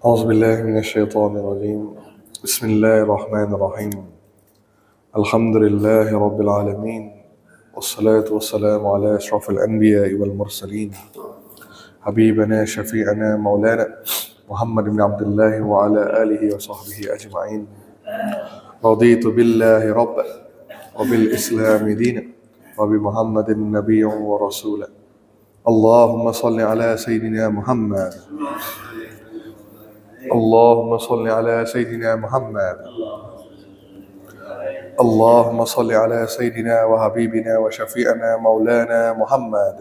أعوذ بالله من الشيطان الرجيم. بسم الله الرحمن الرحيم. الحمد لله رب العالمين، والصلاة والسلام على أشرف الأنبياء والمرسلين، حبيبنا شفيعنا مولانا محمد بن عبد الله وعلى آله وصحبه أجمعين. رضيت بالله ربا وبالإسلام دينا وبمحمد نبيا ورسولا. اللهم صل على سيدنا محمد. اللهم صل على سيدنا محمد. اللهم صل على سيدنا وحبيبنا وشفيعنا مولانا محمد.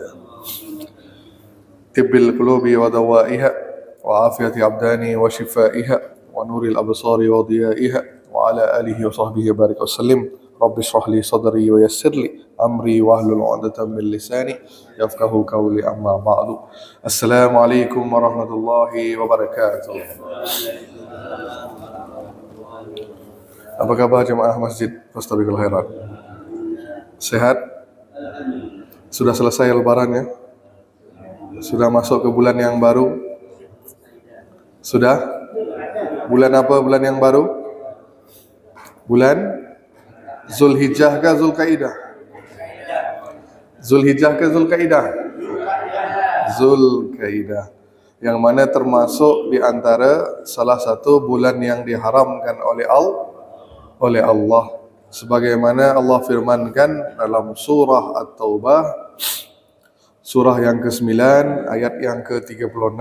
طب القلوب ودوائها وعافية أبدان وشفائها ونور الأبصار وضيائها وعلى آله وصحبه وبارك وسلم. رب اشرح لي صدري ويسر لي أمري واحلل عقدة من لساني يفقه قولي. أما بعد. السلام عليكم ورحمة الله وبركاته. Apa kabar jemaah masjid Fastabiqul Khairat? Sehat? Sudah selesai lebaran ya? Sudah masuk ke bulan yang baru? Sudah? Bulan apa bulan yang baru? Bulan Zulhijjah ke Zulkaidah? Zulhijjah ke Zulkaidah? Zulkaidah. Yang mana termasuk di antara salah satu bulan yang diharamkan oleh Allah, sebagaimana Allah firmankan dalam surah At-Taubah, surah yang ke-9 ayat yang ke-36,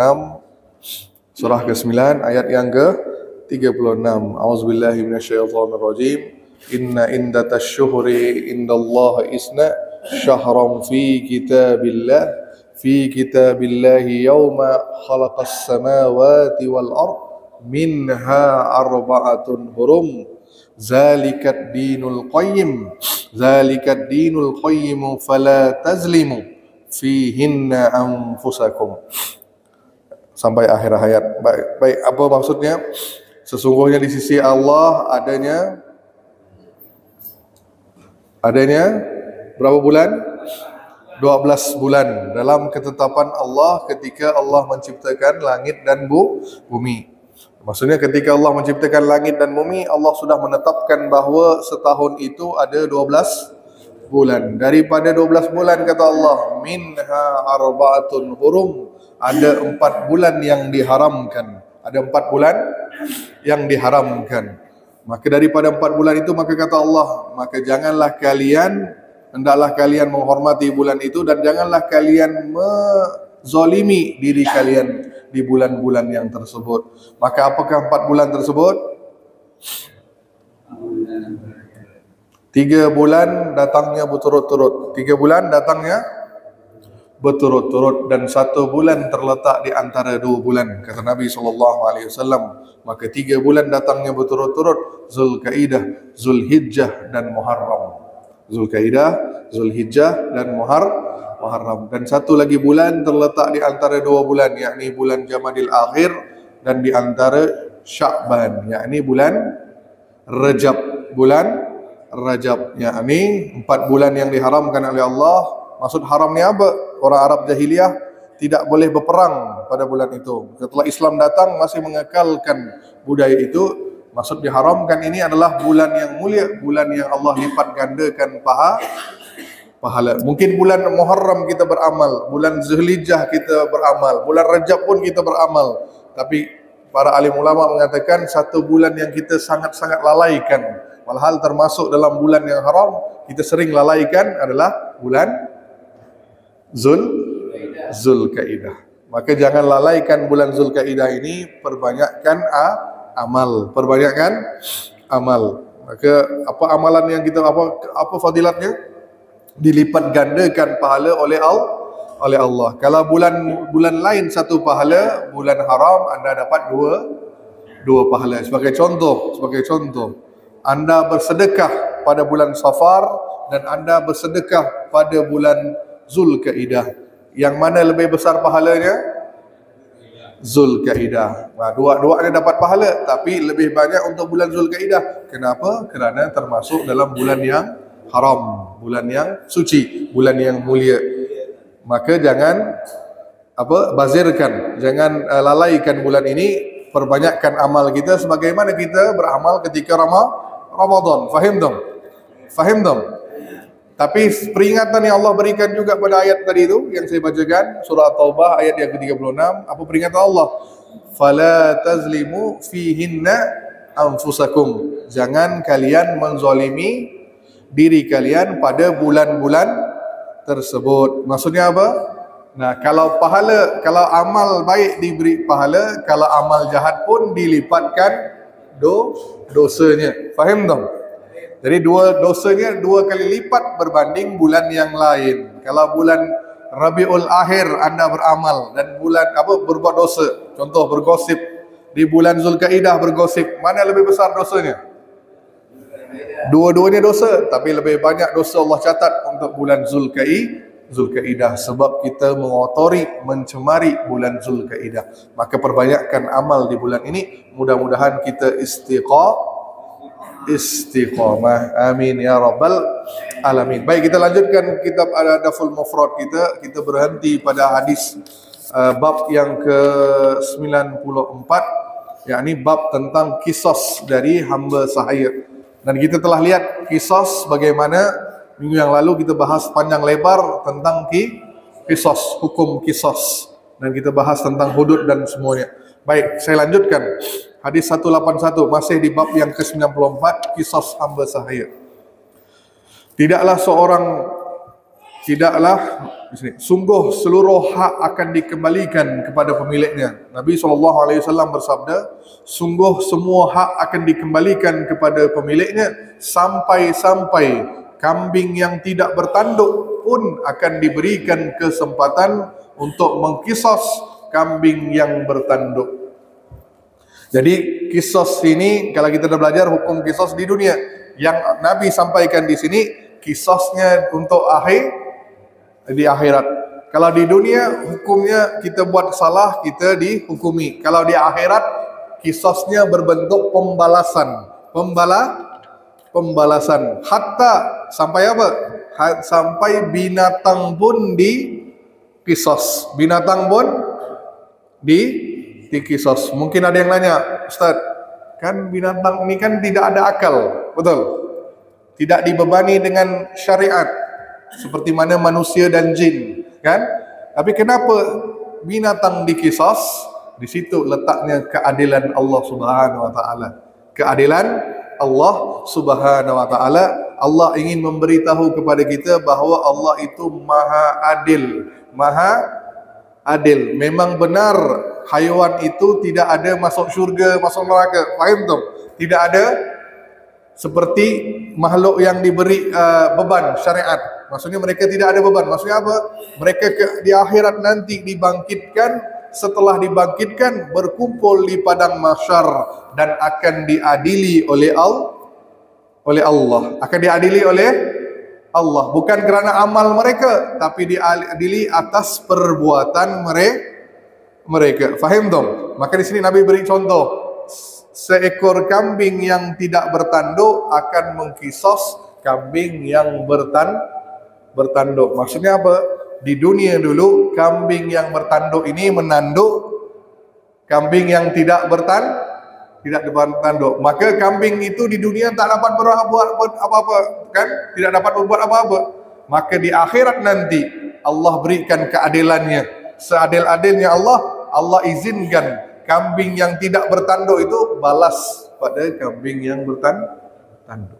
surah ke-9 ayat yang ke-36. A'udzubillahi minasyaitonirrajim. Inna indatash syuhri indallahi isna syahran fi kitabillahi yawma khalaqas samawati wal ard minha arba'atun hurum. Zalikat dinul qayyim fala tazlimu fihinna anfusakum. Sampai akhir ayat. Baik, apa maksudnya? Sesungguhnya di sisi Allah adanya berapa bulan? 12 bulan dalam ketetapan Allah ketika Allah menciptakan langit dan bumi. Maksudnya ketika Allah menciptakan langit dan bumi, Allah sudah menetapkan bahawa setahun itu ada 12 bulan. Daripada 12 bulan kata Allah, minha arba'atun hurum, ada 4 bulan yang diharamkan. Ada 4 bulan yang diharamkan. Maka daripada 4 bulan itu, maka kata Allah, maka hendaklah kalian menghormati bulan itu dan janganlah kalian menzalimi diri kalian di bulan-bulan yang tersebut. Maka apakah 4 bulan tersebut? 3 bulan datangnya berturut-turut. 3 bulan datangnya berturut-turut dan 1 bulan terletak di antara 2 bulan. Kata Nabi SAW, maka 3 bulan datangnya berturut-turut, Zulkaidah, Zulhijjah dan Muharram. Zulkaidah, Zulhijjah dan Muharram. Dan 1 lagi bulan terletak di antara 2 bulan, yakni bulan Jamadil Akhir dan di antara Sya'ban, yakni bulan Rajab. Bulan Rajab, yakni 4 bulan yang diharamkan oleh Allah. Maksud haram ni apa? Orang Arab jahiliyah tidak boleh berperang pada bulan itu. Setelah Islam datang masih mengekalkan budaya itu. Maksud diharamkan ini adalah bulan yang mulia, bulan yang Allah lipat gandakan pahala. Mungkin bulan Muharram kita beramal, bulan Zulhijjah kita beramal, bulan Rajab pun kita beramal. Tapi para alim ulama mengatakan 1 bulan yang kita sangat-sangat lalaikan, walhal termasuk dalam bulan yang haram, kita sering lalaikan adalah bulan Zulkaidah. Maka jangan lalaikan bulan Zulkaidah ini, perbanyakkan perbanyakkan amal. Maka apa amalan yang kita apa fadilatnya? Dilipat gandakan pahala oleh Allah. Kalau bulan lain 1 pahala, bulan haram anda dapat dua pahala. Sebagai contoh, anda bersedekah pada bulan Safar dan anda bersedekah pada bulan Zulkaidah. Yang mana lebih besar pahalanya? Zulkaidah. Dua-duanya dapat pahala, tapi lebih banyak untuk bulan Zulkaidah. Kenapa? Kerana termasuk dalam bulan yang haram, bulan yang suci, bulan yang mulia. Maka jangan bazirkan, jangan lalaikan bulan ini. Perbanyakkan amal kita sebagaimana kita beramal ketika Ramadan. Fahim dong? Fahim dong? Tapi peringatan yang Allah berikan juga pada ayat tadi itu yang saya bacakan, surah Taubah ayat yang ke-36, apa peringatan Allah? Fala tazlimu fihinna anfusakum. Jangan kalian menzalimi diri kalian pada bulan-bulan tersebut. Maksudnya apa? Nah, kalau amal baik diberi pahala, kalau amal jahat pun dilipatkan dosanya. Faham dong? Jadi dosanya 2 kali lipat berbanding bulan yang lain. Kalau bulan Rabiul Akhir Anda beramal dan bulan berbuat dosa, contoh bergosip, di bulan Zulkaidah bergosip, mana lebih besar dosanya? Dua-duanya dosa, tapi lebih banyak dosa Allah catat untuk bulan Zulkaidah sebab kita mengotori, mencemari bulan Zulkaidah. Maka perbanyakkan amal di bulan ini, mudah-mudahan kita istiqamah. Amin ya rabbal alamin. Baik, kita lanjutkan kitab Al-Adabul Mufrad kita berhenti pada hadis bab yang ke-94, yakni bab tentang kisos dari hamba sahaya. Dan kita telah lihat kisos bagaimana. Minggu yang lalu kita bahas panjang lebar tentang kisos, hukum kisos, dan kita bahas tentang hudud dan semuanya. Baik, saya lanjutkan hadis 181 masih di bab yang ke-94, kisos hamba sahaya. Sungguh seluruh hak akan dikembalikan kepada pemiliknya. Nabi SAW bersabda, sungguh semua hak akan dikembalikan kepada pemiliknya sampai-sampai kambing yang tidak bertanduk pun akan diberikan kesempatan untuk mengkisos kambing yang bertanduk. Jadi kisos ini, kalau kita dah belajar hukum kisos di dunia, yang Nabi sampaikan di sini kisosnya untuk di akhirat. Kalau di dunia hukumnya kita buat salah, kita dihukumi. Kalau di akhirat kisosnya berbentuk pembalasan. Pembalasan hatta sampai apa? Sampai binatang pun dikisos. Binatang pun dikisos. Mungkin ada yang nanya, Ustaz, kan binatang ini kan tidak ada akal, betul? Tidak dibebani dengan syariat seperti mana manusia dan jin, kan? Tapi kenapa binatang dikisos? Di situ letaknya keadilan Allah Subhanahu wa taala. Keadilan Allah Subhanahu wa taala. Allah ingin memberitahu kepada kita bahawa Allah itu Maha Adil. Maha Adil. Memang benar haiwan itu tidak ada masuk syurga, masuk neraka. Faham tak? Tidak ada seperti makhluk yang diberi beban syariat. Maksudnya mereka tidak ada beban. Maksudnya apa? Mereka di akhirat nanti dibangkitkan. Setelah dibangkitkan berkumpul di padang mahsyar dan akan diadili oleh Allah. Akan diadili oleh Allah, bukan kerana amal mereka, tapi diadili atas perbuatan mereka. Faham dong? Maka di sini Nabi beri contoh, seekor kambing yang tidak bertanduk akan mengkisos kambing yang bertanduk. Maksudnya apa? Di dunia dulu kambing yang bertanduk ini menanduk kambing yang tidak bertanduk. Maka kambing itu di dunia tak dapat berbuat apa-apa, kan? Tidak dapat berbuat apa-apa. Maka di akhirat nanti Allah berikan keadilannya. Seadil-adilnya Allah izinkan kambing yang tidak bertanduk itu balas pada kambing yang bertanduk.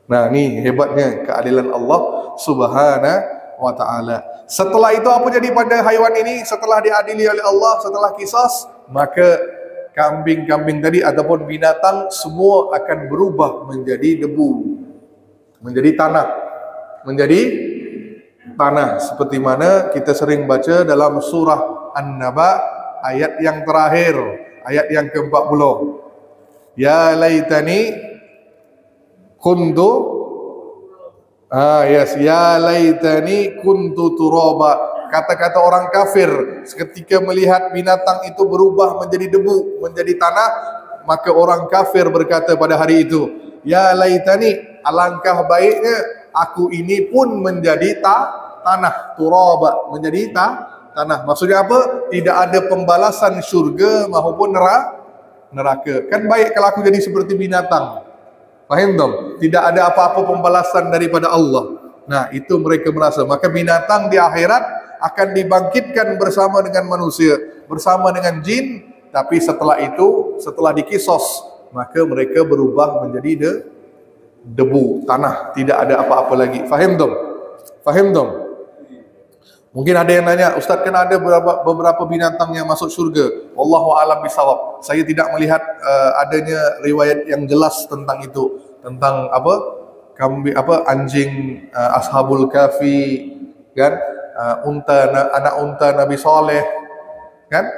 Nah, ini hebatnya keadilan Allah Subhanahu wa ta'ala. Setelah itu apa jadi pada haiwan ini? Setelah diadili oleh Allah, setelah kisas, maka kambing-kambing tadi ataupun binatang semua akan berubah menjadi debu, menjadi tanah, seperti mana kita sering baca dalam surah An-Naba ayat yang terakhir, ayat yang ke-40. Ya laitani kuntu ya laitani kuntu turaba. Kata-kata orang kafir ketika melihat binatang itu berubah menjadi debu, menjadi tanah, maka orang kafir berkata pada hari itu, ya laitani, alangkah baiknya aku ini pun menjadi tanah, turaba, menjadi tanah. Maksudnya apa? Tidak ada pembalasan syurga maupun neraka. Kan baik kalau aku jadi seperti binatang. Faham dong? Tidak ada apa-apa pembalasan daripada Allah. Nah, itu mereka merasa. Maka binatang di akhirat akan dibangkitkan bersama dengan manusia, bersama dengan jin. Tapi setelah itu, setelah dikisos, maka mereka berubah menjadi debu, tanah. Tidak ada apa-apa lagi. Faham dong? Faham dong? Mungkin ada yang nanya, Ustaz, kan ada beberapa binatang yang masuk surga. Wallahu a'lam bishawab. Saya tidak melihat adanya riwayat yang jelas tentang itu, tentang anjing Ashabul Kahfi, kan? Anak unta Nabi Saleh, kan?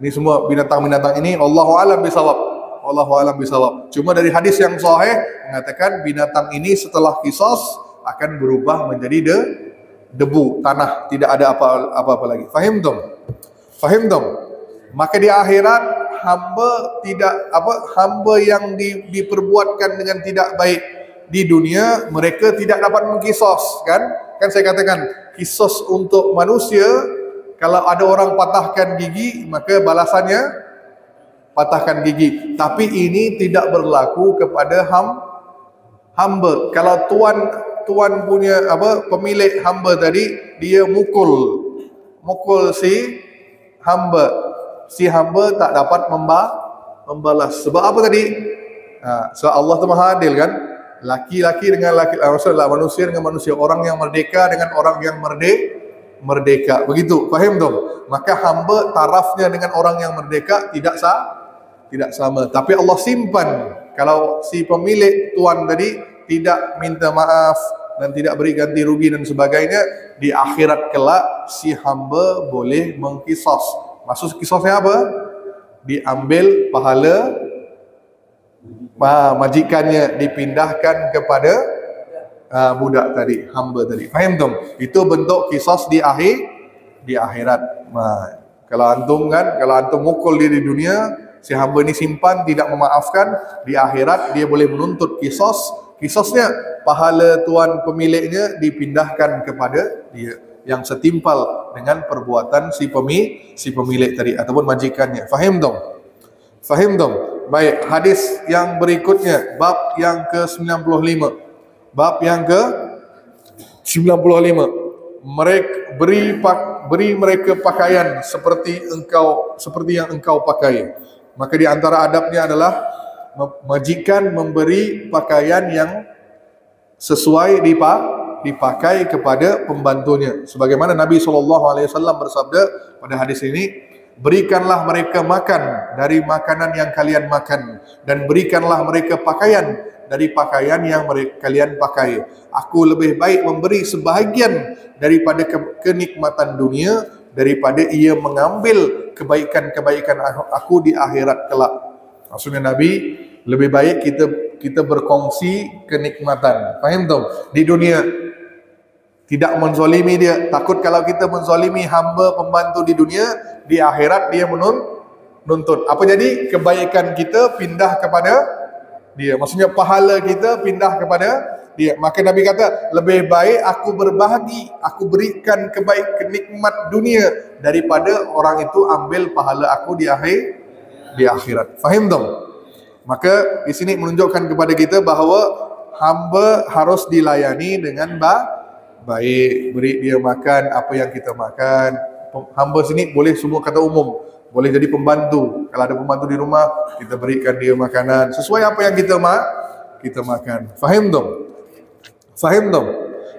Ini semua binatang-binatang ini wallahu a'lam bishawab. Wallahu a'lam bishawab. Cuma dari hadis yang sahih mengatakan binatang ini setelah kisos akan berubah menjadi debu, tanah, tidak ada apa-apa lagi. Fahim dong? Fahim dong? Maka di akhirat hamba yang diperbuatkan dengan tidak baik di dunia, mereka tidak dapat mengkisos, kan? Kan saya katakan, kisos untuk manusia, kalau ada orang patahkan gigi, maka balasannya patahkan gigi. Tapi ini tidak berlaku kepada hamba. Kalau tuan punya pemilik hamba tadi, dia mukul si hamba tak dapat membalas. Sebab apa tadi? Sebab Allah tu Maha Adil, kan? Laki-laki dengan maksudnya manusia dengan manusia, orang yang merdeka dengan orang yang merdeka. Begitu, faham dong? Maka hamba tarafnya dengan orang yang merdeka tidak sama. Tapi Allah simpan, kalau si pemilik tuan tadi tidak minta maaf dan tidak beri ganti rugi dan sebagainya, di akhirat kelak si hamba boleh mengkisos. Maksud kisosnya apa? Diambil pahala majikannya, dipindahkan kepada budak tadi, hamba tadi. Faham dong? Itu bentuk kisos di akhirat. Kalau antum mukul dia di dunia, si hamba ini simpan, tidak memaafkan, di akhirat dia boleh menuntut kisosnya, pahala tuan pemiliknya dipindahkan kepada dia, yang setimpal dengan perbuatan si pemilik tadi ataupun majikannya. Faham dong? Faham dong? Baik, hadis yang berikutnya, bab yang ke-95. Bab yang ke-95. Beri mereka pakaian seperti yang engkau pakai. Maka di antara adabnya adalah majikan memberi pakaian yang sesuai dipakai kepada pembantunya. Sebagaimana Nabi SAW bersabda pada hadis ini, berikanlah mereka makan dari makanan yang kalian makan, dan berikanlah mereka pakaian dari pakaian yang kalian pakai. Aku lebih baik memberi sebahagian daripada kenikmatan dunia daripada ia mengambil kebaikan-kebaikan aku di akhirat kelak. Maksudnya Nabi, lebih baik kita berkongsi kenikmatan. Faham tak? Di dunia tidak menzalimi dia. Takut kalau kita menzalimi hamba pembantu di dunia, di akhirat dia menuntut. Apa jadi? Kebaikan kita pindah kepada dia. Maksudnya pahala kita pindah kepada dia. Maka Nabi kata, lebih baik aku berbahagi, aku berikan kenikmat dunia daripada orang itu ambil pahala aku di akhirat. Faham dong? Maka di sini menunjukkan kepada kita bahawa hamba harus dilayani dengan baik, beri dia makan apa yang kita makan. Hamba sini boleh semua kata umum, boleh jadi pembantu. Kalau ada pembantu di rumah, kita berikan dia makanan sesuai apa yang kita makan. Faham dong? Faham dong?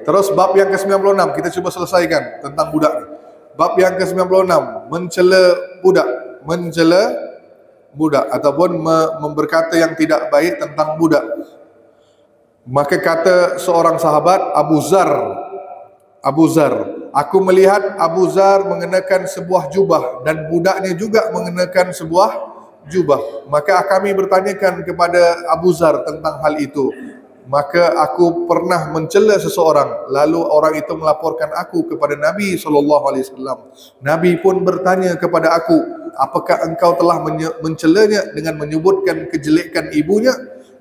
Terus bab yang ke-96 kita cuba selesaikan tentang budak ni. Bab yang ke-96, mencela budak ataupun berkata yang tidak baik tentang budak. Maka kata seorang sahabat, Abu Zar, aku melihat Abu Zar mengenakan sebuah jubah dan budaknya juga mengenakan sebuah jubah. Maka kami bertanyakan kepada Abu Zar tentang hal itu. Maka aku pernah mencela seseorang, lalu orang itu melaporkan aku kepada Nabi SAW. Nabi pun bertanya kepada aku, apakah engkau telah mencelanya dengan menyebutkan kejelekan ibunya?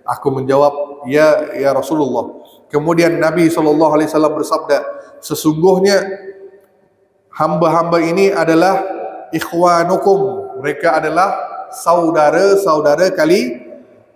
Aku menjawab, ya Rasulullah. Kemudian Nabi SAW bersabda, sesungguhnya hamba-hamba ini adalah ikhwanukum, mereka adalah saudara-saudara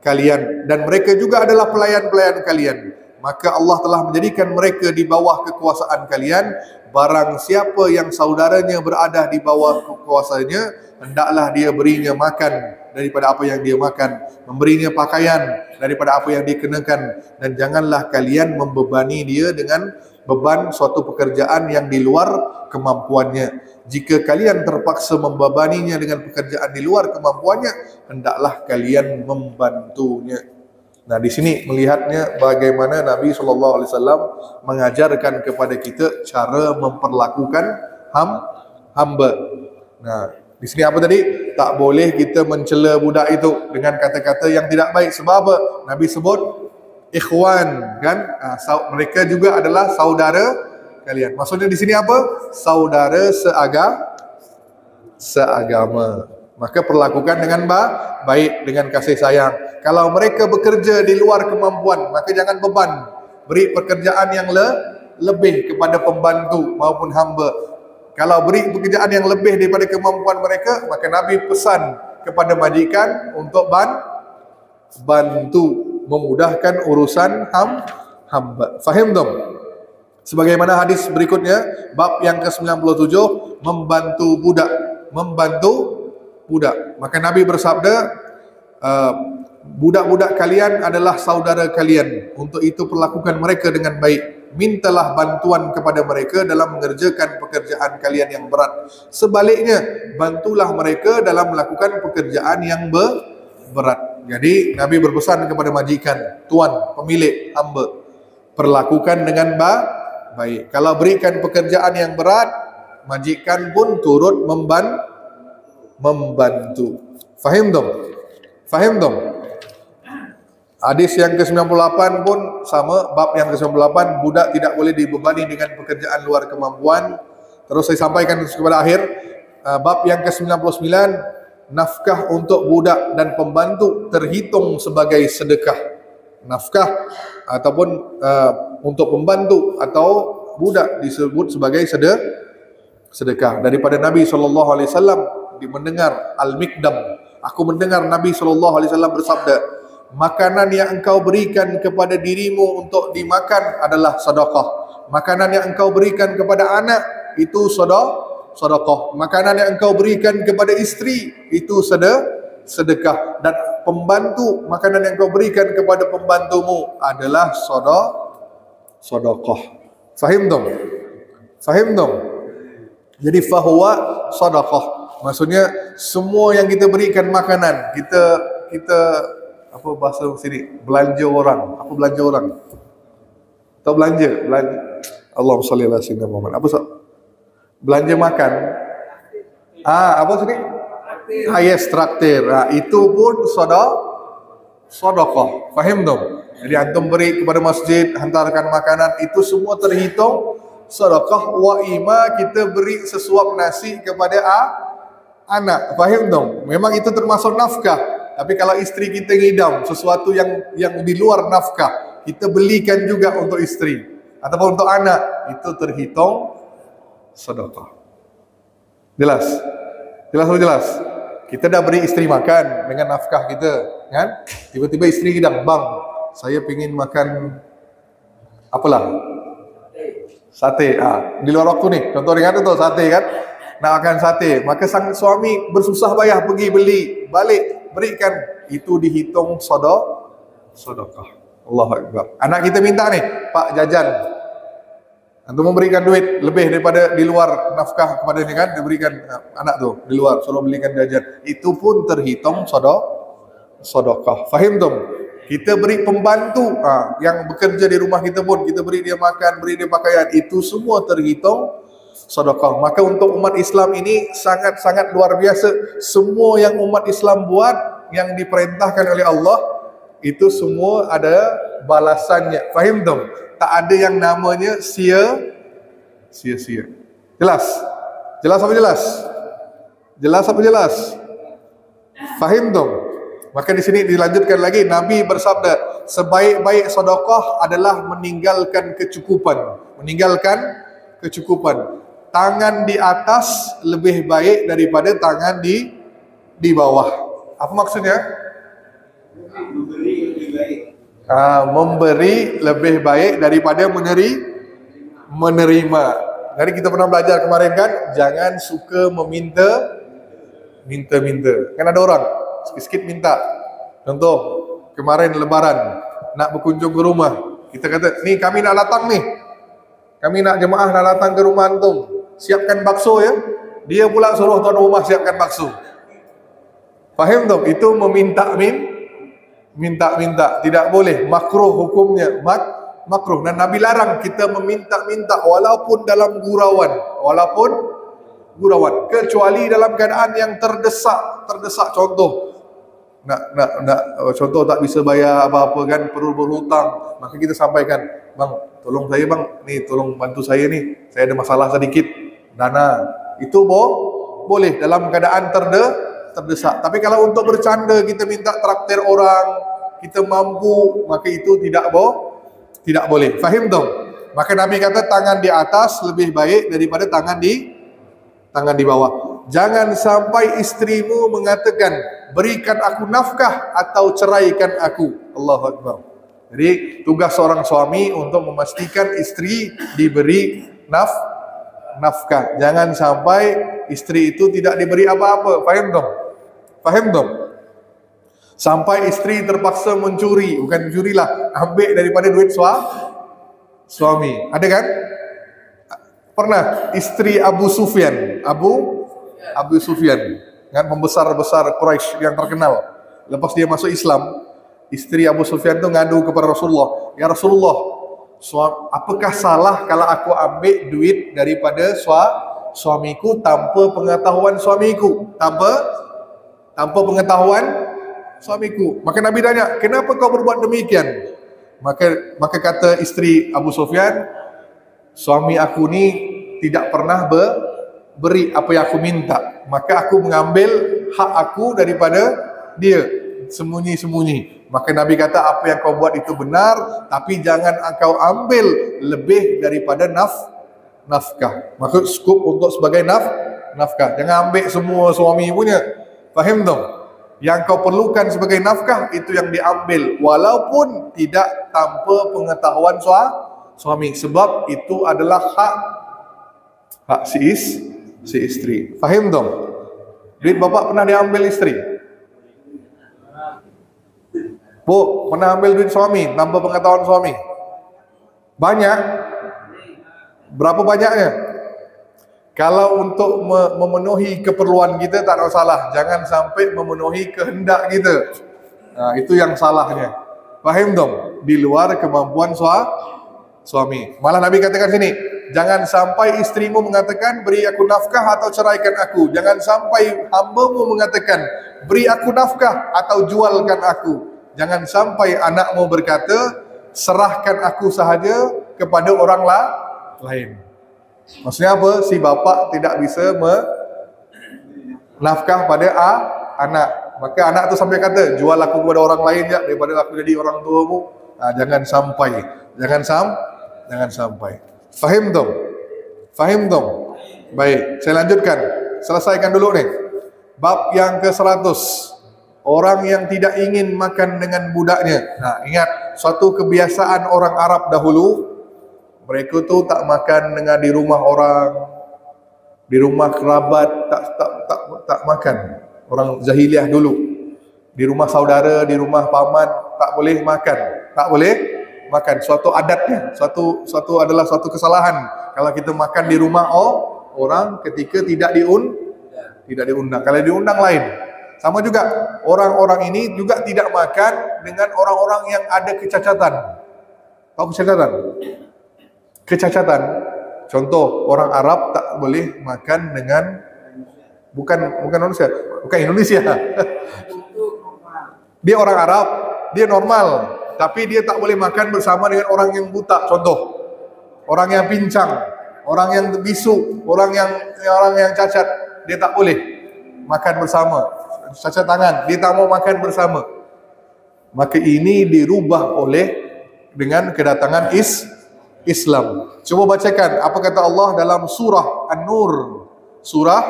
kalian, dan mereka juga adalah pelayan-pelayan kalian. Maka Allah telah menjadikan mereka di bawah kekuasaan kalian. Barang siapa yang saudaranya berada di bawah kekuasaannya, hendaklah dia berinya makan daripada apa yang dia makan, memberinya pakaian daripada apa yang dikenakan, dan janganlah kalian membebani dia dengan beban suatu pekerjaan yang di luar kemampuannya. Jika kalian terpaksa membebaninya dengan pekerjaan di luar kemampuannya, hendaklah kalian membantunya. Nah, di sini melihatnya bagaimana Nabi SAW mengajarkan kepada kita cara memperlakukan hamba. Nah, di sini apa tadi? Tak boleh kita mencela budak itu dengan kata-kata yang tidak baik. Sebab apa? Nabi sebut ikhwan, kan? Mereka juga adalah saudara kalian. Maksudnya di sini apa? Saudara seagama. Maka perlakukan dengan baik, dengan kasih sayang. Kalau mereka bekerja di luar kemampuan, maka jangan beban. Beri pekerjaan yang lebih kepada pembantu maupun hamba. Kalau beri pekerjaan yang lebih daripada kemampuan mereka, maka Nabi pesan kepada majikan untuk bantu memudahkan urusan hamba. Faham dong? Sebagaimana hadis berikutnya, bab yang ke-97, membantu budak. Maka Nabi bersabda, budak-budak kalian adalah saudara kalian. Untuk itu perlakukan mereka dengan baik. Mintalah bantuan kepada mereka dalam mengerjakan pekerjaan kalian yang berat. Sebaliknya, bantulah mereka dalam melakukan pekerjaan yang berat. Jadi Nabi berpesan kepada majikan, tuan, pemilik, hamba, perlakukan dengan baik. Kalau berikan pekerjaan yang berat, majikan pun turut membantu. Faham dong? Hadis yang ke-98 pun sama, bab yang ke-98, budak tidak boleh dibebani dengan pekerjaan luar kemampuan. Terus saya sampaikan kepada akhir, bab yang ke-99, nafkah untuk budak dan pembantu terhitung sebagai sedekah. Nafkah ataupun untuk pembantu atau budak disebut sebagai sedekah. Daripada Nabi SAW mendengar Al-Mikdam, aku mendengar Nabi SAW bersabda, makanan yang engkau berikan kepada dirimu untuk dimakan adalah sedekah. Makanan yang engkau berikan kepada anak itu sedekah. Makanan yang engkau berikan kepada istri itu sedekah. Dan pembantu, makanan yang engkau berikan kepada pembantumu adalah sedekah. Faham dong? Jadi fahuwa sedekah. Maksudnya semua yang kita berikan makanan, kita apa bahasa sini? Belanja orang. Apa belanja orang? Tahu belanja? Allahumma shalli ala sayyidina Muhammad. Apa belanja makan? Apa sini? Yes, traktir. Itu pun sedekah. Faham dong? Jadi antum beri kepada masjid, hantarkan makanan, itu semua terhitung sedekah. Wa ima, kita beri sesuap nasi kepada anak. Faham dong? Memang itu termasuk nafkah. Tapi kalau istri kita ngidam sesuatu yang di luar nafkah, kita belikan juga untuk istri ataupun untuk anak, itu terhitung sedekah. Jelas? Jelas? Kita dah beri istri makan dengan nafkah kita, kan? Tiba-tiba istri ngidam, bang, saya ingin makan apalah? Sate. Di luar waktu nih, contoh ringan itu sate kan? Nak makan sate, maka sang suami bersusah payah pergi beli, balik berikan, itu dihitung sedekah. Allahu Akbar. Anak kita minta nih, Pak jajan, antum memberikan duit lebih daripada di luar nafkah kepada ini kan, diberikan anak tuh di luar, suruh belikan jajan, itu pun terhitung sedekah. Faham dong? Kita beri pembantu yang bekerja di rumah kita pun, kita beri dia makan, beri dia pakaian, itu semua terhitung sedekah. Maka untuk umat Islam ini sangat-sangat luar biasa. Semua yang umat Islam buat, yang diperintahkan oleh Allah, itu semua ada balasannya. Faham dong? Tak ada yang namanya sia-sia. Jelas? Jelas apa jelas? Jelas apa jelas? Faham dong? Maka di sini dilanjutkan lagi, Nabi bersabda, sebaik-baik sedekah adalah meninggalkan kecukupan. tangan di atas lebih baik daripada tangan di bawah. Apa maksudnya? Memberi lebih baik daripada menerima. Jadi kita pernah belajar kemarin kan, jangan suka minta. Kan ada orang sikit-sikit minta. Contoh, kemarin lebaran nak berkunjung ke rumah, kita kata, "Ni kami nak datang nih. Kami nak jemaah nak datang ke rumah antum. Siapkan bakso ya." Dia pula suruh tuan rumah siapkan bakso. Faham tak? Itu minta. Tidak boleh, makruh hukumnya. Makruh. Dan Nabi larang kita meminta-minta walaupun dalam gurauan, kecuali dalam keadaan yang terdesak. Contoh, contoh tak bisa bayar apa-apa kan, perlu berhutang, maka kita sampaikan, "Bang, tolong saya bang, nih tolong bantu saya nih, saya ada masalah sedikit, dana." Itu boleh dalam keadaan terdesak. Tapi kalau untuk bercanda kita minta traktir orang, kita mampu, maka itu tidak boleh. Faham dong? Maka Nabi kata tangan di atas lebih baik daripada tangan di bawah. Jangan sampai istrimu mengatakan, "Berikan aku nafkah," atau "Ceraikan aku." Allahu Akbar. Jadi tugas seorang suami untuk memastikan istri diberi nafkah. Jangan sampai istri itu tidak diberi apa-apa. Faham dong? Sampai istri terpaksa mencuri, bukan mencurilah, ambil daripada duit suami. Ada kan? Pernah istri Abu Sufyan kan, pembesar Quraisy yang terkenal. Lepas dia masuk Islam, istri Abu Sufyan itu ngadu kepada Rasulullah, "Ya Rasulullah, apakah salah kalau aku ambil duit daripada suamiku tanpa pengetahuan suamiku?" Tanpa pengetahuan suamiku. Maka Nabi tanya, "Kenapa kau berbuat demikian?" Maka kata istri Abu Sufyan, "Suami aku ni tidak pernah beri apa yang aku minta, maka aku mengambil hak aku daripada dia, sembunyi-sembunyi." Maka Nabi kata, "Apa yang kau buat itu benar, tapi jangan engkau ambil lebih daripada nafkah." Maka skop untuk sebagai nafkah. Jangan ambil semua suami punya. Faham dong? Yang kau perlukan sebagai nafkah itu yang diambil, walaupun tidak tanpa pengetahuan suami, sebab itu adalah hak si istri. Faham dong? Duit bapak pernah diambil istri? Bu, pernah ambil duit suami tanpa pengetahuan suami? Banyak? Berapa banyaknya? Kalau untuk memenuhi keperluan kita tak ada masalah, jangan sampai memenuhi kehendak kita. Nah, itu yang salahnya. Faham dong? Di luar kemampuan suami. Malah Nabi katakan sini, jangan sampai istrimu mengatakan, "Beri aku nafkah," atau "Ceraikan aku." Jangan sampai hambamu mengatakan, "Beri aku nafkah," atau "Jualkan aku." Jangan sampai anakmu berkata, "Serahkan aku sahaja kepada orang lain." Maksudnya apa? Si bapa tidak bisa nafkah pada anak. Maka anak tu sampai kata, "Jual aku kepada orang lain ya, daripada aku jadi orang tuamu." Jangan sampai. Faham dong? Baik, saya lanjutkan. Selesaikan dulu nih. Bab yang ke-100. Orang yang tidak ingin makan dengan budaknya. Nah, ingat, suatu kebiasaan orang Arab dahulu, mereka tu tak makan dengan di rumah orang, di rumah kerabat, tak makan. Orang jahiliah dulu. Di rumah saudara, di rumah paman, tak boleh makan. Suatu adatnya, suatu adalah suatu kesalahan kalau kita makan di rumah orang ketika tidak diundang. Kalau diundang lain. Sama juga orang-orang ini juga tidak makan dengan orang-orang yang ada kecacatan. Tahu kecacatan? Contoh, orang Arab tak boleh makan dengan bukan Indonesia. Dia orang Arab, dia normal, tapi dia tak boleh makan bersama dengan orang yang buta. Contoh, orang yang pincang, orang yang bisu, orang yang cacat, dia tak boleh makan bersama. Cacat tangan, dia tak mau makan bersama. Maka ini dirubah dengan kedatangan Islam. Coba bacakan apa kata Allah dalam surah An-Nur. Surah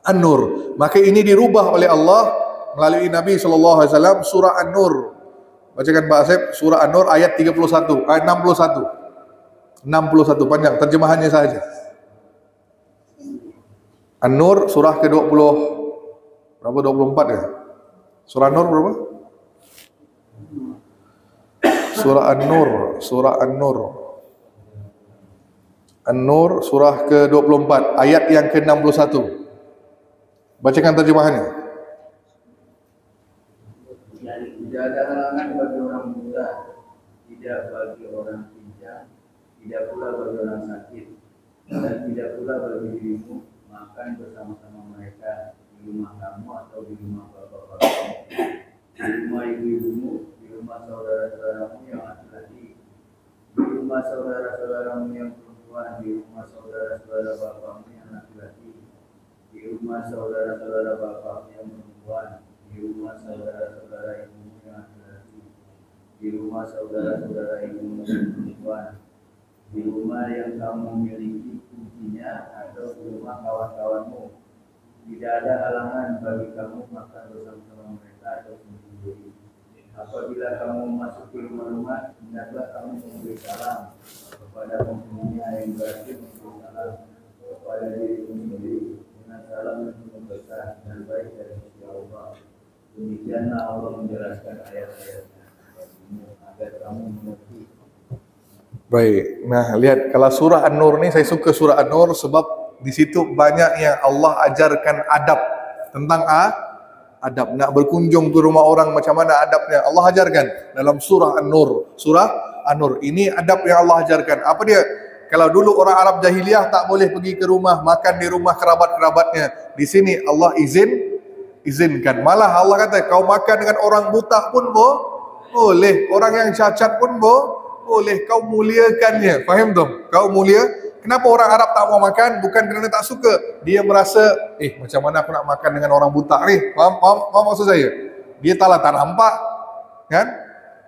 An-Nur. Maka ini dirubah oleh Allah melalui Nabi SAW. Surah An-Nur. Bacakan Pak Asep, surah An-Nur ayat 31, ayat 61. 61 panjang, terjemahannya saja. An-Nur surah ke-20 berapa, 24 ya? Surah An-Nur berapa? Surah An-Nur, surah An-Nur. An-Nur surah ke-24 ayat yang ke-61. Bacakan terjemahannya. Tidak ada halangan bagi orang buta, tidak bagi orang pincang, tidak pula bagi orang sakit, dan tidak pula bagi dirimu makan bersama-sama mereka di rumah kamu atau di rumah bapak-bapakmu, di rumah ibu-ibumu, di rumah saudara-saudaramu yang laki-laki, di rumah saudara-saudaramu yang perempuan, di rumah saudara-saudara bapakmu yang laki-laki, di rumah saudara-saudara bapakmu yang perempuan, di rumah saudara-saudara ibumu yang laki-laki, di rumah saudara-saudara ibumu yang perempuan, di rumah yang kamu miliki kuncinya atau di rumah kawan-kawanmu. Tidak ada halangan bagi kamu makan bersama-sama mereka atau sendiri. Apabila kamu masuk ke rumah-rumah, hendaklah kamu memberi salam kepada penghuninya, yang berarti memberi salam kepada dirimu sendiri dengan salam yang penuh berkah dan baik dari sisi Allah. Demikianlah Allah menjelaskan ayat-ayatnya agar kamu mengerti. Baik, nah lihat kalau surah An-Nur ni, saya suka surah An-Nur sebab di situ banyak yang Allah ajarkan adab tentang adab. Nak berkunjung ke rumah orang macam mana adabnya, Allah ajarkan dalam surah An-Nur. Surah An-Nur ini adab yang Allah ajarkan. Apa dia? Kalau dulu orang Arab jahiliyah tak boleh pergi ke rumah, makan di rumah kerabat-kerabatnya. Di sini Allah izinkan. Malah Allah kata kau makan dengan orang buta pun boleh, orang yang cacat pun boleh, kau muliakannya. Faham tak? Kau mulia. Kenapa orang Arab tak mau makan? Bukan kerana tak suka. Dia merasa, macam mana aku nak makan dengan orang buta ni? Faham maksud saya? Dia tak nampak, kan?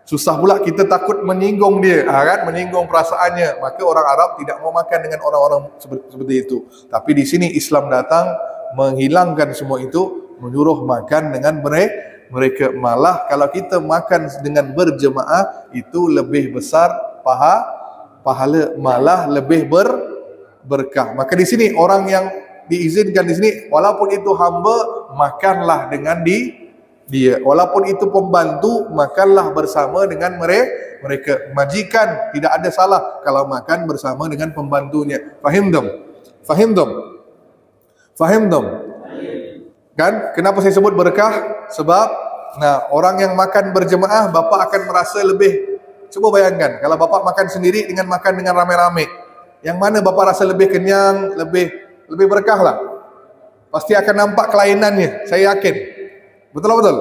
Susah pula, kita takut menyinggung dia, kan? Menyinggung perasaannya. Maka orang Arab tidak mau makan dengan orang-orang seperti itu. Tapi di sini Islam datang menghilangkan semua itu, menyuruh makan dengan mereka. Malah kalau kita makan dengan berjemaah itu lebih besar pahala, malah lebih berkah. Maka di sini orang yang diizinkan di sini, walaupun itu hamba, makanlah dengan dia. Walaupun itu pembantu, makanlah bersama dengan mereka. Majikan tidak ada salah kalau makan bersama dengan pembantunya. Fahim dom? Kan? Kenapa saya sebut berkah? Sebab orang yang makan berjemaah, bapa akan merasa lebih. Coba bayangkan kalau bapa makan sendiri dengan makan dengan ramai-ramai, yang mana bapa rasa lebih kenyang, lebih berkah lah. Pasti akan nampak kelainannya, saya yakin. Betul?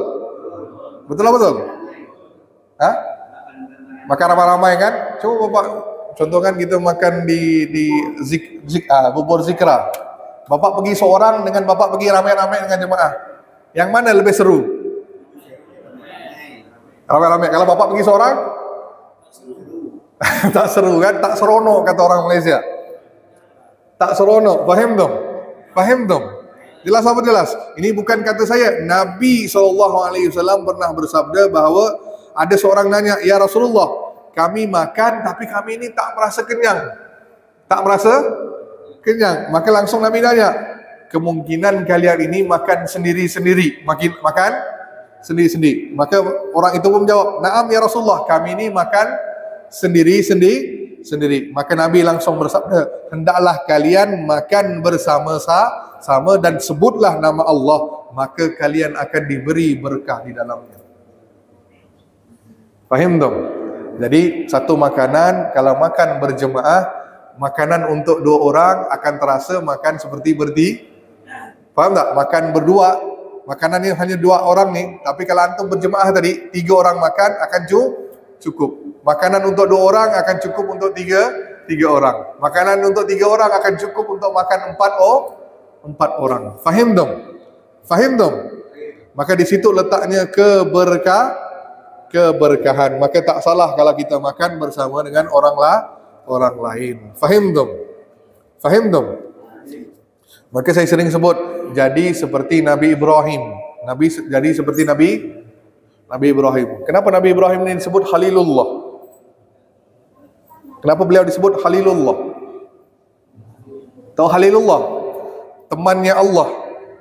Makan ramai-ramai kan? Coba bapak contohkan kita makan di bubur zikra. Bapak pergi seorang dengan bapak pergi ramai-ramai dengan jemaah. Yang mana lebih seru? Ramai-ramai. Kalau bapak pergi seorang, tak seru kan? Tak seronok kata orang Malaysia. Tak seronok. Faham dong? Jelas apa jelas? Ini bukan kata saya. Nabi SAW pernah bersabda bahawa ada seorang nanya, ya Rasulullah, kami makan tapi kami ini tak merasa kenyang. Maka langsung Nabi nanya, kemungkinan kalian ini makan sendiri-sendiri. Makan sendiri-sendiri. Maka orang itu pun menjawab, naam ya Rasulullah, kami ini makan sendiri. Maka Nabi langsung bersabda, hendaklah kalian makan bersama-sama dan sebutlah nama Allah, maka kalian akan diberi berkah di dalamnya. Faham dong? Jadi satu makanan, kalau makan berjemaah, makanan untuk 2 orang akan terasa makan seperti faham tak? Makan berdua, makanan ini hanya 2 orang ni, tapi kalau antum berjemaah tadi, 3 orang makan akan cukup. Makanan untuk 2 orang akan cukup untuk 3 orang. Makanan untuk 3 orang akan cukup untuk makan 4 orang. Faham dong? Maka di situ letaknya keberkahan. Maka tak salah kalau kita makan bersama dengan orang lain. Fahimtum? Maka saya sering sebut, jadi seperti Nabi Ibrahim. Jadi seperti Nabi Ibrahim. Kenapa Nabi Ibrahim ini disebut Khalilullah? Kenapa beliau disebut Khalilullah? Tahu Khalilullah? Temannya Allah,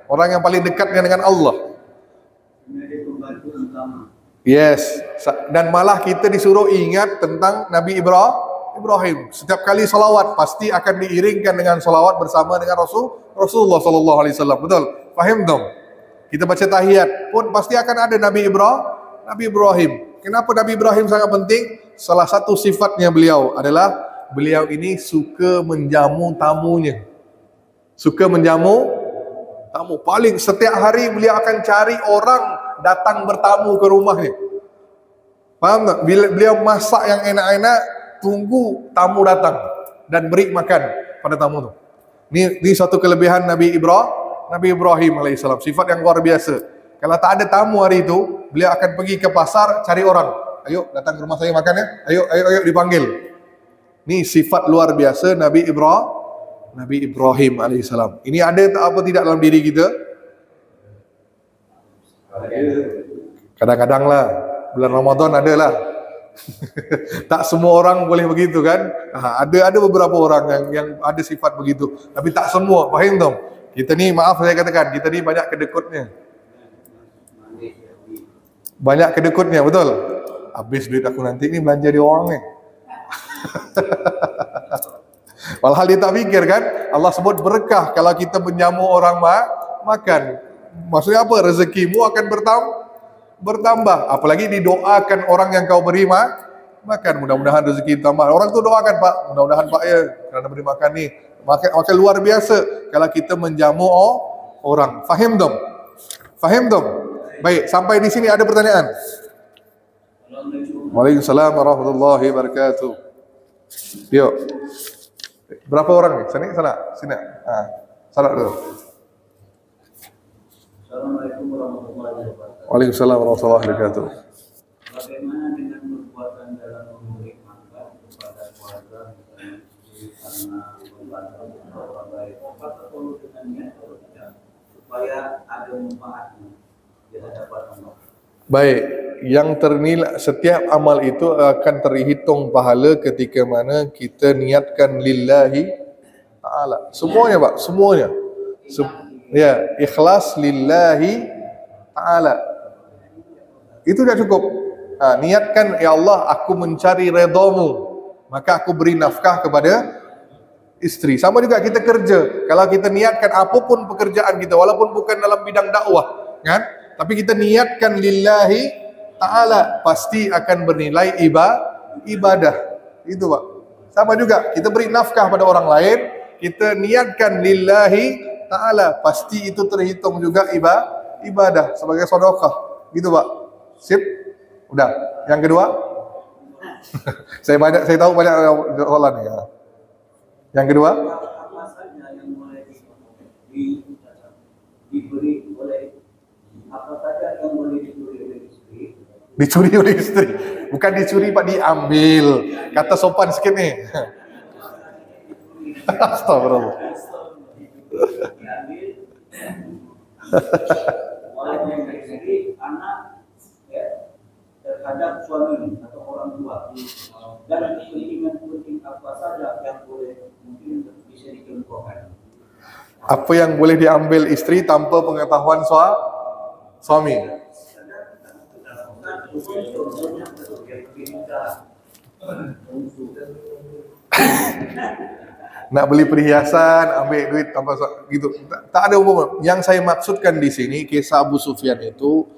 orang yang paling dekatnya dengan Allah. Yes, dan malah kita disuruh ingat tentang Nabi Ibrahim. Setiap kali salawat pasti akan diiringkan dengan salawat bersama dengan Rasulullah sallallahu alaihi wasallam. Betul? Faham dong? Kita baca tahiyat pun pasti akan ada Nabi Ibrahim. Kenapa Nabi Ibrahim sangat penting? Salah satu sifatnya beliau adalah beliau ini suka menjamu tamunya. Suka menjamu tamu. Paling setiap hari beliau akan cari orang datang bertamu ke rumahnya. Faham tak? Bila beliau masak yang enak-enak, tunggu tamu datang dan beri makan pada tamu tu. Ini satu kelebihan Nabi Ibrahim alaihissalam. Sifat yang luar biasa. Kalau tak ada tamu hari itu, beliau akan pergi ke pasar cari orang. Ayo datang ke rumah saya makan ya. Ayo dipanggil. Ini sifat luar biasa Nabi Ibrahim alaihissalam. Ini ada tak apa tidak dalam diri kita? Kadang-kadang lah. Bulan Ramadan ada lah. Tak semua orang boleh begitu kan? Ada beberapa orang yang ada sifat begitu. Tapi tak semua. Faham dong? Kita ni, maaf saya katakan, kita ni banyak kedekutnya. Banyak kedekutnya, betul? Habis duit aku nanti ni belanja di orang ni. Walhal dia tak fikir kan, Allah sebut berkah kalau kita menjamu orang makan. Maksudnya apa? Rezekimu akan bertambah. Apalagi didoakan orang yang kau beri makan. Mudah-mudahan rezeki tambah. Orang tu doakan, Pak, mudah-mudahan Pak ya, kerana beri makan ni. Maka luar biasa kalau kita menjamu orang. Faham dong? Baik, sampai di sini ada pertanyaan? Waalaikumsalam warahmatullahi wabarakatuh. Yuk. Berapa orang ni? Sana. Salat dulu. Assalamualaikum warahmatullahi wabarakatuh. Waalaikumsalam warahmatullahi wabarakatuh. Bagaimana dengan perbuatan dalam memberi makan kepada keluarga karena membantu orang lain? Apakah perlu dengan niat atau tidak supaya ada manfaatnya di hadapan Allah? Baik, yang ternilai setiap amal itu akan terhitung pahala ketika mana kita niatkan lillahi ta'ala. Semuanya Pak, semuanya. Ya, ikhlas lillahi ta'ala. Itu dah cukup. Niatkan, ya Allah, aku mencari redamu, maka aku beri nafkah kepada isteri. Sama juga kita kerja. Kalau kita niatkan apapun pekerjaan kita, walaupun bukan dalam bidang dakwah, kan? Tapi kita niatkan lillahi ta'ala, pasti akan bernilai ibadah. Itu Pak. Sama juga, kita beri nafkah pada orang lain, kita niatkan lillahi ta'ala, pasti itu terhitung juga ibadah sebagai sedekah. Gitu Pak. Sip? Udah. Yang kedua? saya tahu banyak soalan ya. Yang kedua? Apa saja yang boleh diberi oleh apa saja yang boleh dicuri oleh istri? Dicuri oleh istri. Bukan dicuri Pak, diambil. Kata sopan sikit ni. Astagfirullah. Oleh istri, anak terhadap suami atau orang tua. Dan kepentingan apa saja yang boleh mungkin bisa dicontohkan. Apa yang boleh diambil istri tanpa pengetahuan suami? Nak beli perhiasan, ambil duit tanpa gitu. Tak ada umum. Yang saya maksudkan di sini kisah Abu Sufyan itu,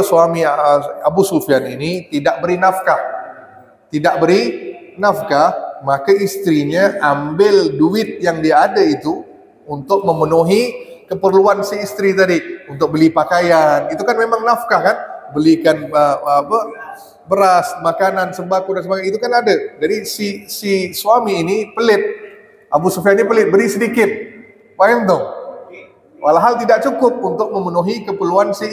suami Abu Sufyan ini tidak beri nafkah, maka istrinya ambil duit yang dia ada itu untuk memenuhi keperluan si istri tadi, untuk beli pakaian. Itu kan memang nafkah kan? Belikan beras, makanan, sembako dan sebagainya, itu kan ada. Jadi si suami ini pelit. Abu Sufyan ini pelit, beri sedikit. Paham dong? Walhal tidak cukup untuk memenuhi keperluan si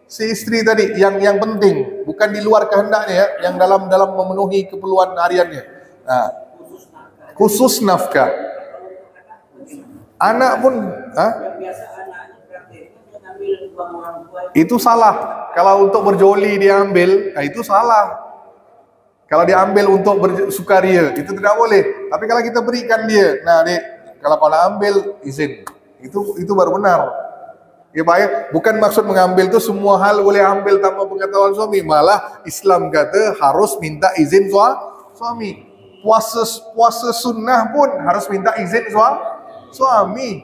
Si istri tadi yang penting, bukan di luar kehendaknya ya, yang dalam memenuhi keperluan hariannya. Nah, khusus nafkah. Anak pun, itu salah. Kalau untuk berjoli dia ambil, nah itu salah. Kalau dia ambil untuk bersukaria, itu tidak boleh. Tapi kalau kita berikan dia, nah dek, kalau kau nak ambil, izin. Itu baru benar. Ya Pak ya, bukan maksud mengambil itu semua hal boleh ambil tanpa pengetahuan suami. Malah Islam kata harus minta izin suami. Puasa sunnah pun harus minta izin suami.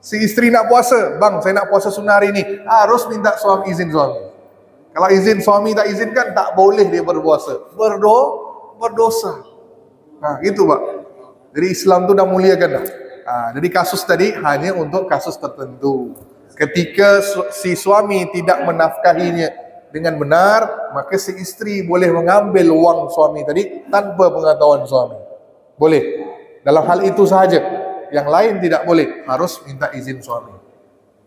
Si istri nak puasa, bang saya nak puasa sunnah hari ini, harus minta izin suami. Kalau izin suami tak izinkan, tak boleh dia berpuasa. Berdosa. Nah gitu Pak. Jadi Islam tu dah muliakan dah. Jadi kasus tadi hanya untuk kasus tertentu. Ketika si suami tidak menafkahinya dengan benar, maka si istri boleh mengambil wang suami tadi tanpa pengetahuan suami. Boleh. Dalam hal itu sahaja. Yang lain tidak boleh. Harus minta izin suami.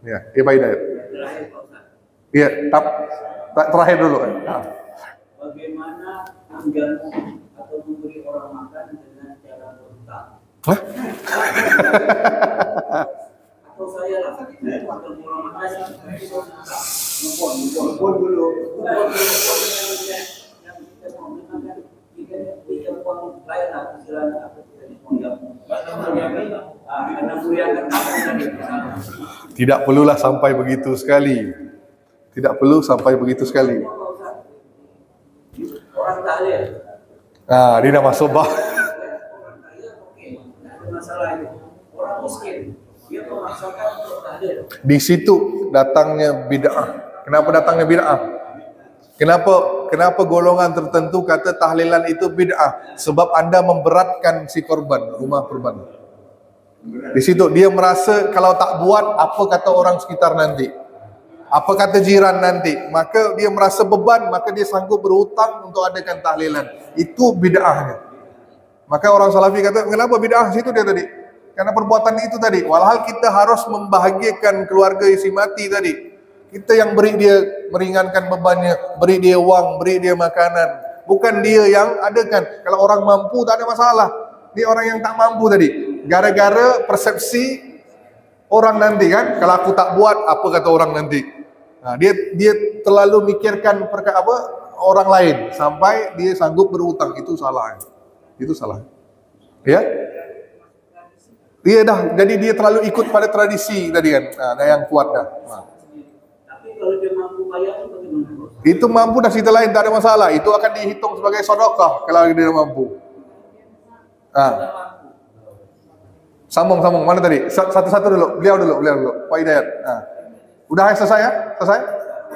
Ya, Pak Hidayat. Ya, terakhir dulu. Bagaimana menjamu atau memberi orang makan dengan cara berhutang? Hah? Atau saya lah, atau orang makan ngumpul dulu. Yang kita mau makan, jika uang lain lah, istilahnya apa kita diponjamu. Karena muliakan tidak perlulah sampai begitu sekali. Tidak perlu sampai begitu sekali. orang tahlil. Dia nak masuk bah. Orang kaya okey, tak ada masalah itu. Orang miskin, dia memaksakan untuk tahlil. Di situ datangnya bid'ah. Kenapa datangnya bid'ah? Kenapa golongan tertentu kata tahlilan itu bid'ah? Sebab anda memberatkan si korban, rumah korban. Di situ dia merasa kalau tak buat, apa kata orang sekitar nanti? Apa kata jiran nanti? Maka dia merasa beban, maka dia sanggup berhutang untuk adakan tahlilan. Itu bid'ahnya. Maka orang Salafi kata, kenapa bid'ah situ dia tadi? Karena perbuatan itu tadi. Walhal kita harus membahagiakan keluarga isi mati tadi. Kita yang beri dia, meringankan bebannya, beri dia wang, beri dia makanan. Bukan dia yang adakan. Kalau orang mampu tak ada masalah. Dia orang yang tak mampu tadi. Gara-gara persepsi orang nanti kan. Kalau aku tak buat, apa kata orang nanti? Dia terlalu mikirkan orang lain sampai dia sanggup berhutang. Itu salah. Itu salah. Ya? Dia dah. Jadi dia terlalu ikut pada tradisi tadi kan. Yang kuat dah. Kalau dia mampu bayar itu bagaimana? Itu mampu dah cerita lain, tak ada masalah. Itu akan dihitung sebagai sedekah kalau dia mampu. Sambung. Mana tadi? Satu-satu dulu. Beliau dulu. Pak Hidayat. Udah selesai ya?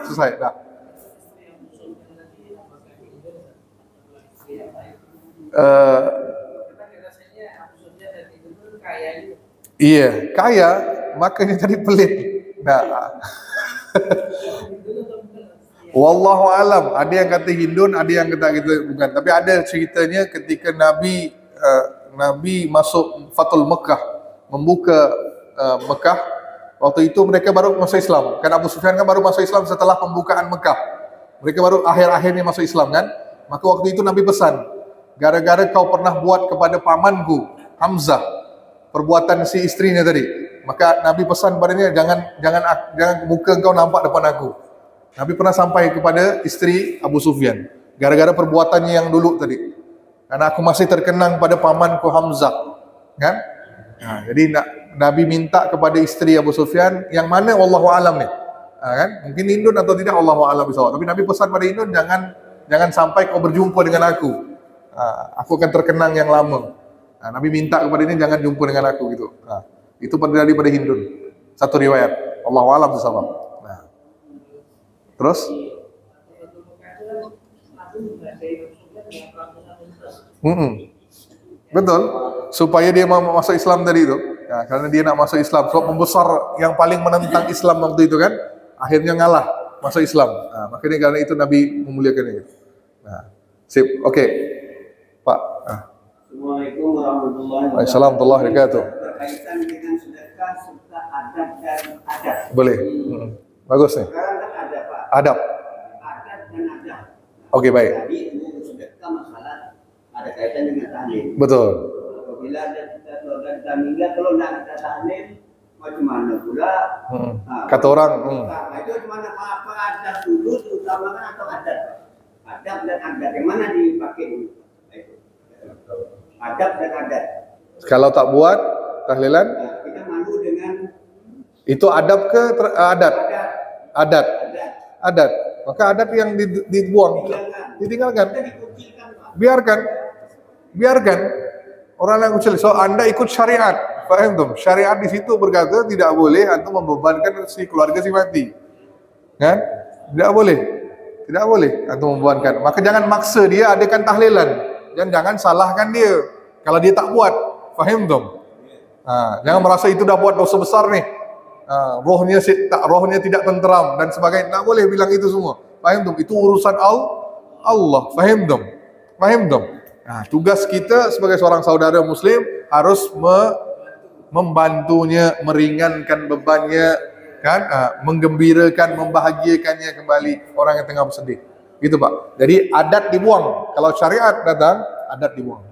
Selesai. Dah. Iya, kaya, makanya tadi pelit. Wallahu alam, ada yang kata Hindun, ada yang kata gitu bukan. Tapi ada ceritanya ketika Nabi masuk Fathul Mekah, membuka Mekah. Waktu itu mereka baru masuk Islam. Kan Abu Sufyan kan baru masuk Islam setelah pembukaan Mekah. Mereka baru akhir-akhirnya masuk Islam kan. Maka waktu itu Nabi pesan, gara-gara kau pernah buat kepada pamanku Hamzah perbuatan si istrinya tadi. Maka Nabi pesan padanya, jangan muka engkau nampak depan aku. Nabi pernah sampai kepada istri Abu Sufyan gara-gara perbuatannya yang dulu tadi. Karena aku masih terkenang pada pamanku Hamzah, kan? Jadi Nabi minta kepada istri Abu Sufyan yang mana wallahu alam ni. Kan? Mungkin Hindun atau tidak wallahu alam bisawab. Tapi Nabi pesan pada Hindun, jangan sampai kau berjumpa dengan aku. Aku akan terkenang yang lama. Nabi minta kepada ini jangan jumpa dengan aku gitu. Itu terjadi pada Hindun. Satu riwayat. Allahu a'lam bishawab. Terus? Betul. Supaya dia mau masuk Islam tadi itu. Karena dia nak masuk Islam. Sebab pembesar yang paling menentang Islam waktu itu kan, akhirnya ngalah masuk Islam. Makanya karena itu Nabi memuliakan itu. Sip. Oke. Pak. Assalamualaikum warahmatullahi wabarakatuh. Berkaitan dengan sedekah serta adab dan adat. Boleh. Bagus nih. Sekarang kan ada Pak, Adab. Adat dan adab. Oke, baik. Jadi itu sudah masalah ada kaitan dengan tahlil. Betul. Apabila kita meninggal kalau tidak ada tahlil, macam mana pula? Kata orang. Nah, itu mana apa adab dulu diutamakan atau adat? Adab dan adat yang mana dipakai dulu? Adab dan adat. Kalau tak buat tahlilan, Kita malu dengan itu adab ke adat? Adat. Adat. Maka adat yang dibuang, ditinggalkan. kita dikucilkan, Pak. Biarkan orang yang kucil. So Anda ikut syariat, paham tuh? Syariat di situ berkata tidak boleh antum membebankan si keluarga si mati, kan? Tidak boleh antum membebankan. Maka jangan maksa dia adakan tahlilan, dan jangan salahkan dia kalau dia tak buat, paham tuh? Jangan merasa itu dah buat dosa besar nih. Rohnya tidak tenteram dan sebagainya. Tak boleh bilang itu semua. Paham tuh? Itu urusan Allah. Paham tuh? Nah, tugas kita sebagai seorang saudara muslim harus membantunya, meringankan bebannya, kan? Menggembirakan, membahagiakannya kembali orang yang tengah bersedih. Gitu, Pak. Jadi adat dibuang. Kalau syariat datang, adat dibuang.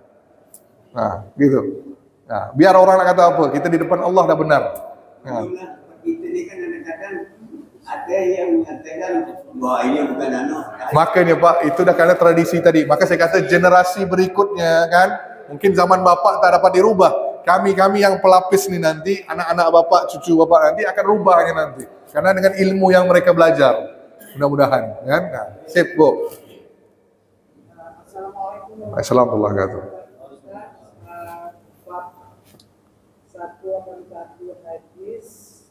Nah, gitu. Nah, biar orang nak kata apa, kita di depan Allah dah benar. Nah. Itu ni kan kadang-kadang ada yang mengatakan bahwa ini bukan Makanya Pak, itu dah karena tradisi tadi. Maka saya kata generasi berikutnya kan, mungkin zaman bapak tak dapat dirubah. Kami yang pelapis ni nanti, anak-anak bapak, cucu bapak nanti akan rubahnya nanti. Karena dengan ilmu yang mereka belajar. Mudah-mudahan, kan? Nah, sip, go. Assalamualaikum warahmatullahi wabarakatuh.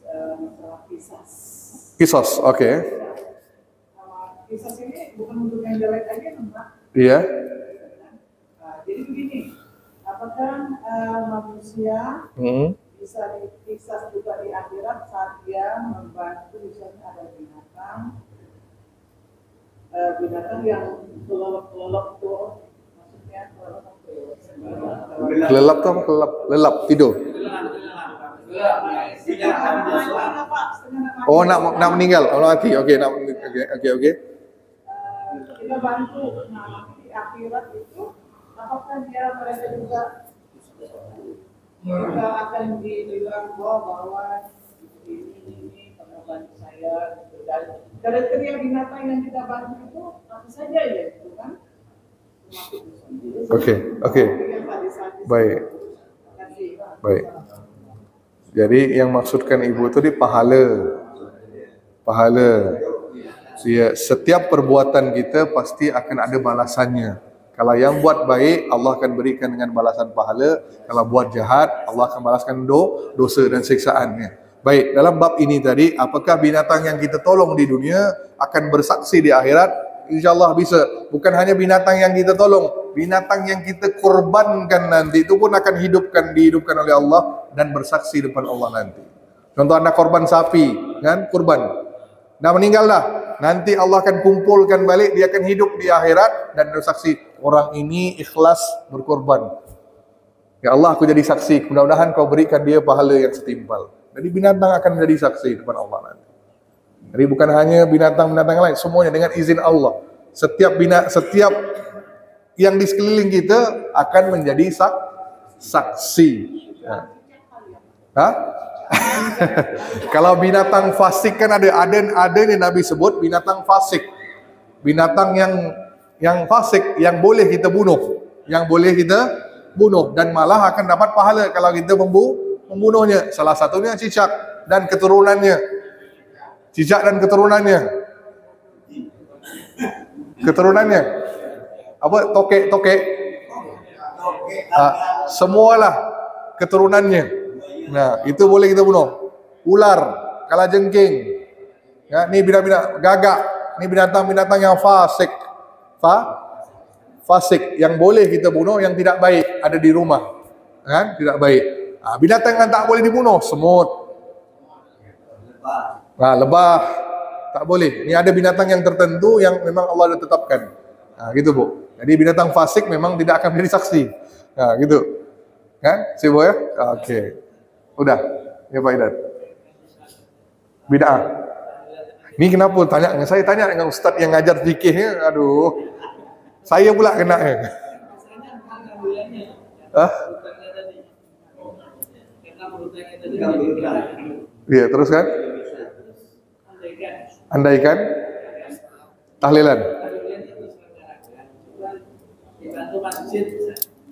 Masalah Kisos, oke. Kisos ini bukan untuk yang jelek aja, Pak. Iya. Jadi begini, apakah manusia bisa dikisas juga di akhirat saat dia membantu, misalnya ada binatang yang kelelep tuh, maksudnya kelelap tuh apa? Lelap tidur. Oh, nak meninggal, mati. Oke. Kita bantu, di akhirat itu, apakah mereka juga akan dibilang bahwa ini pengorbanan saya, gitu. Dan kriteria binatang yang kita bantu itu apa saja ya, itu kan? Oke. Baik. Jadi yang maksudkan ibu itu di pahala. Ya, setiap perbuatan kita pasti akan ada balasannya. Kalau yang buat baik, Allah akan berikan dengan balasan pahala. Kalau buat jahat, Allah akan balaskan dosa dan siksaannya. Baik, dalam bab ini tadi, apakah binatang yang kita tolong di dunia akan bersaksi di akhirat? InsyaAllah bisa. Bukan hanya binatang yang kita tolong, binatang yang kita korbankan nanti itu pun akan dihidupkan oleh Allah dan bersaksi depan Allah nanti. Contoh Anda korban sapi, kan? Kurban. Dah meninggal dah. Nanti Allah akan kumpulkan balik, dia akan hidup di akhirat dan bersaksi, orang ini ikhlas berkorban. Ya Allah, aku jadi saksi. Mudah-mudahan kau berikan dia pahala yang setimpal. Jadi binatang akan menjadi saksi depan Allah nanti. Jadi bukan hanya binatang-binatang lain, semuanya dengan izin Allah. Setiap yang di sekeliling kita akan menjadi saksi. Kalau binatang fasik kan ada nih Nabi sebut binatang fasik. Binatang yang fasik yang boleh kita bunuh, dan malah akan dapat pahala kalau kita membunuhnya. Salah satunya cicak dan keturunannya. Apa? Tokek. Semualah keturunannya. Nah, itu boleh kita bunuh. Ular, kalajengking. Ya, ini binatang gagak. Ini binatang-binatang yang fasik. Fasik yang boleh kita bunuh, yang tidak baik ada di rumah. Kan? Tidak baik. Binatang yang tak boleh dibunuh, semut. Lebah tak boleh. Ini ada binatang yang tertentu yang memang Allah dah tetapkan. Gitu Bu. Jadi binatang fasik memang tidak akan menjadi saksi. Gitu. Kan? Siapa ya? Oke. Udah. Ya Pak Idat. Bid'ah. Ini kenapa tanya? Saya tanya dengan ustaz yang ngajar fikihnya, aduh. Saya pula kena ya. Hah? Iya, terus kan? Andaikan tahlilan.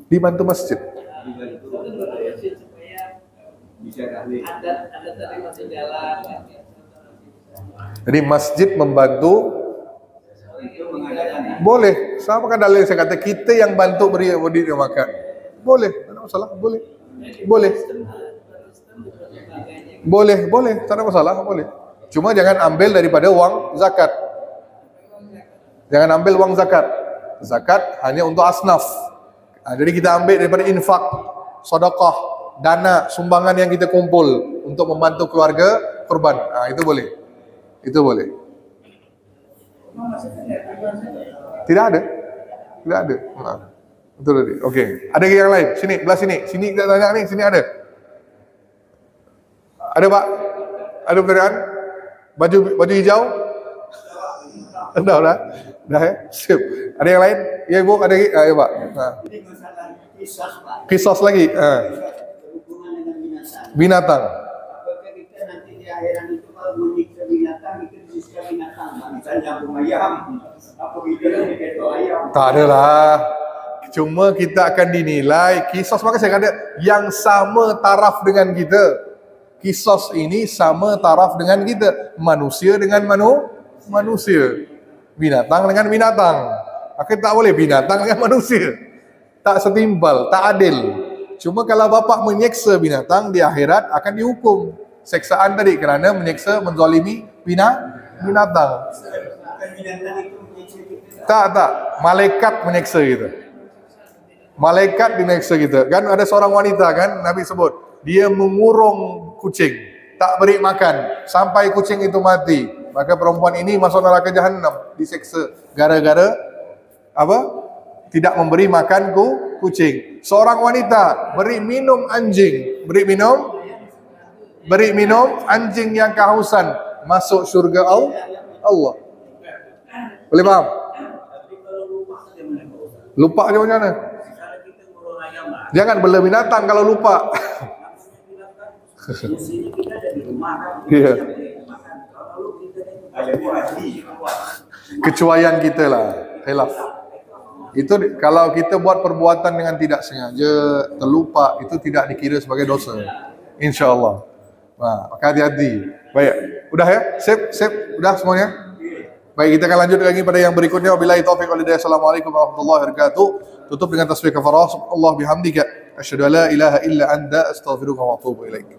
Dibantu masjid. Jadi masjid membantu boleh. Sama kan dalil saya kata kita yang bantu beri makan. Boleh, tak ada masalah, boleh. Boleh. Boleh, tak ada masalah, boleh. Cuma jangan ambil daripada uang zakat. Jangan ambil uang zakat. Zakat hanya untuk asnaf. Jadi kita ambil daripada infak, sedekah, dana, sumbangan yang kita kumpul untuk membantu keluarga korban. Itu boleh. Itu boleh. Tidak ada. Tidak ada. Betul tadi. Okey. Ada yang lain? Sini, belah sini. Sini kita tanya ni, sini ada. Ada Pak? Ada pertanyaan? Baju hijau? Dah. Dah ya? Sip. Ada yang lain? Ya Ibu, ada lagi? Ya Pak. Ini masalah kisos, Pak. Kisos lagi. Berhubungan dengan binatang. Binatang. Apakah kita nanti di akhirat itu kalau menyiksa binatang, kita disiksa binatang, Pak? Misalnya ayam, apa kita diketok ayam? Tak adalah. Cuma kita akan dinilai kisos, maka saya kata yang sama taraf dengan kita. Kisos ini sama taraf dengan kita. Manusia dengan manusia. Binatang dengan binatang. Maka tak boleh binatang dengan manusia. Tak setimpal, tak adil. Cuma kalau bapak menyeksa binatang di akhirat akan dihukum. Seksaan tadi kerana menyeksa, menzalimi binatang. Tak. Malaikat menyeksa kita. Malaikat menyeksa kita. Kan ada seorang wanita kan Nabi sebut, dia mengurung kucing, tak beri makan sampai kucing itu mati. Maka perempuan ini masuk neraka jahanam, diseksa gara-gara apa? Tidak memberi makan kucing. Seorang wanita beri minum anjing, beri minum anjing yang kehausan, masuk syurga Allah. Boleh faham? Lupa je macam mana? Jangan bela binatang kalau lupa. Iya. Kecuaian kita lah, khilaf. Itu kalau kita buat perbuatan dengan tidak sengaja, terlupa, itu tidak dikira sebagai dosa. InsyaAllah. Maka hati-hati. Baik, udah ya? Sip, udah semuanya? Baik, kita akan lanjut lagi pada yang berikutnya. Wabillahi taufiq wal hidayah. Assalamualaikum warahmatullahi wabarakatuh. Tutup dengan tasbih kafarah. Subhanallah bihamdika. Asyhadu an la ilaha illa anta astaghfiruka wa atubu ilaik.